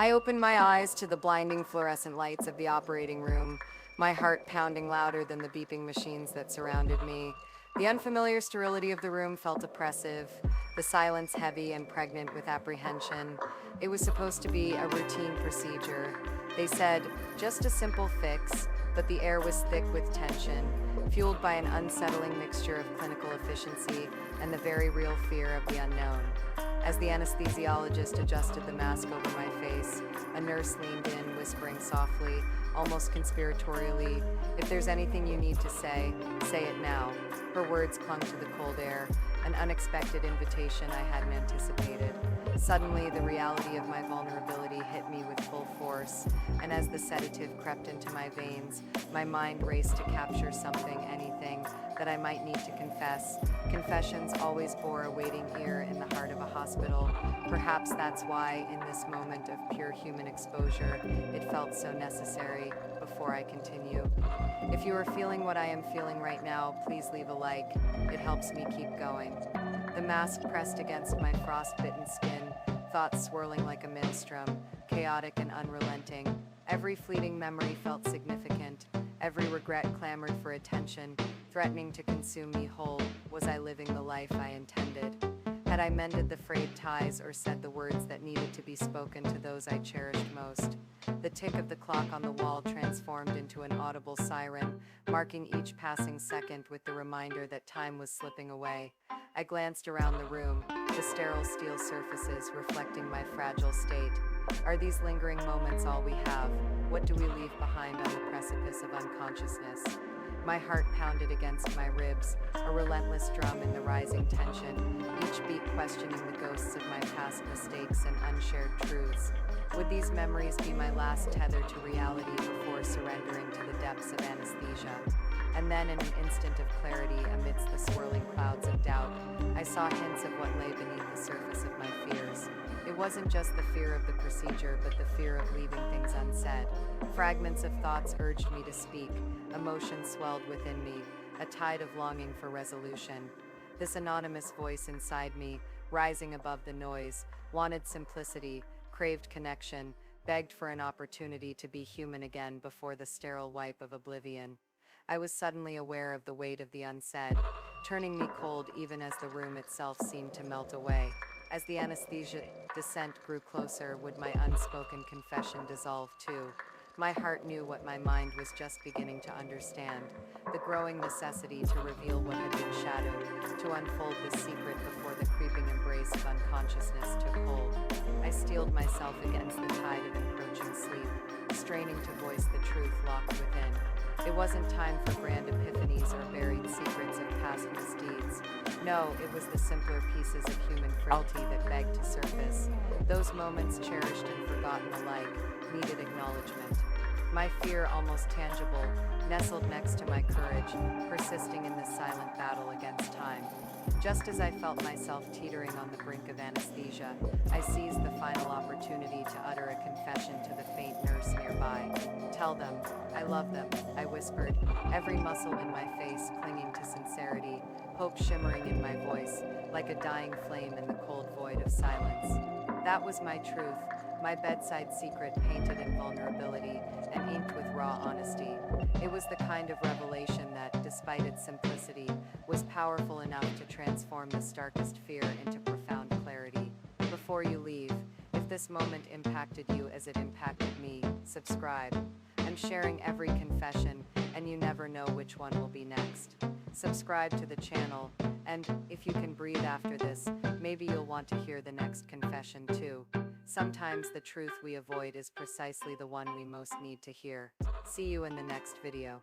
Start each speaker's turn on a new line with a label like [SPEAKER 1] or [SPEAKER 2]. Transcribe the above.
[SPEAKER 1] I opened my eyes to the blinding fluorescent lights of the operating room, my heart pounding louder than the beeping machines that surrounded me. The unfamiliar sterility of the room felt oppressive, the silence heavy and pregnant with apprehension. It was supposed to be a routine procedure. They said, just a simple fix, but the air was thick with tension, fueled by an unsettling mixture of clinical efficiency and the very real fear of the unknown. As the anesthesiologist adjusted the mask over my face, a nurse leaned in, whispering softly, almost conspiratorially, "If there's anything you need to say it now." Her words clung to the cold air, an unexpected invitation I hadn't anticipated. Suddenly, the reality of my vulnerability hit me with full force, and as the sedative crept into my veins, my mind raced to capture something, anything, that I might need to confess. Confessions always bore a waiting ear in the heart of a hospital. Perhaps that's why, in this moment of pure human exposure, it felt so necessary. Before I continue, if you are feeling what I am feeling right now, please leave a like. It helps me keep going. The mask pressed against my frost-bitten skin, thoughts swirling like a maelstrom, chaotic and unrelenting. Every fleeting memory felt significant. Every regret clamored for attention, threatening to consume me whole. Was I living the life I intended? Had I mended the frayed ties or said the words that needed to be spoken to those I cherished most? The tick of the clock on the wall transformed into an audible siren, marking each passing second with the reminder that time was slipping away. I glanced around the room, the sterile steel surfaces reflecting my fragile state. Are these lingering moments all we have? What do we leave behind on the precipice of unconsciousness? My heart pounded against my ribs, a relentless drum in the rising tension, each beat questioning the ghosts of my past mistakes and unshared truths. Would these memories be my last tether to reality before surrendering to the depths of anesthesia? And then, in an instant of clarity amidst the swirling clouds of doubt, I saw hints of what lay beneath the surface of my fears. It wasn't just the fear of the procedure, but the fear of leaving things unsaid. Fragments of thoughts urged me to speak. Emotion swelled within me, a tide of longing for resolution. This anonymous voice inside me, rising above the noise, wanted simplicity, craved connection, begged for an opportunity to be human again before the sterile wipe of oblivion. I was suddenly aware of the weight of the unsaid, turning me cold even as the room itself seemed to melt away. As the anesthesia descent grew closer, would my unspoken confession dissolve too? My heart knew what my mind was just beginning to understand, the growing necessity to reveal what had been shadowed, to unfold the secret before the creeping embrace of unconsciousness took hold. I steeled myself against the tide of encroaching sleep, straining to voice the truth locked within. It wasn't time for grand epiphanies or buried secrets of past misdeeds. No, it was the simpler pieces of human frailty that begged to surface. Those moments, cherished and forgotten alike, needed acknowledgement. My fear, almost tangible, nestled next to my courage, persisting in this silent battle against time. Just as I felt myself teetering on the brink of anesthesia, I seized the final opportunity to utter a confession to the faint nurse nearby. "Tell them, I love them," I whispered, every muscle in my face clinging to sincerity, hope shimmering in my voice, like a dying flame in the cold void of silence. That was my truth, my bedside secret painted in vulnerability and inked with raw honesty. It was the kind of revelation that, despite its simplicity, was powerful enough to transform the starkest fear into profound clarity. Before you leave, if this moment impacted you as it impacted me, subscribe. I'm sharing every confession, and you never know which one will be next. Subscribe to the channel, and if you can breathe after this, maybe you'll want to hear the next confession too. Sometimes the truth we avoid is precisely the one we most need to hear. See you in the next video.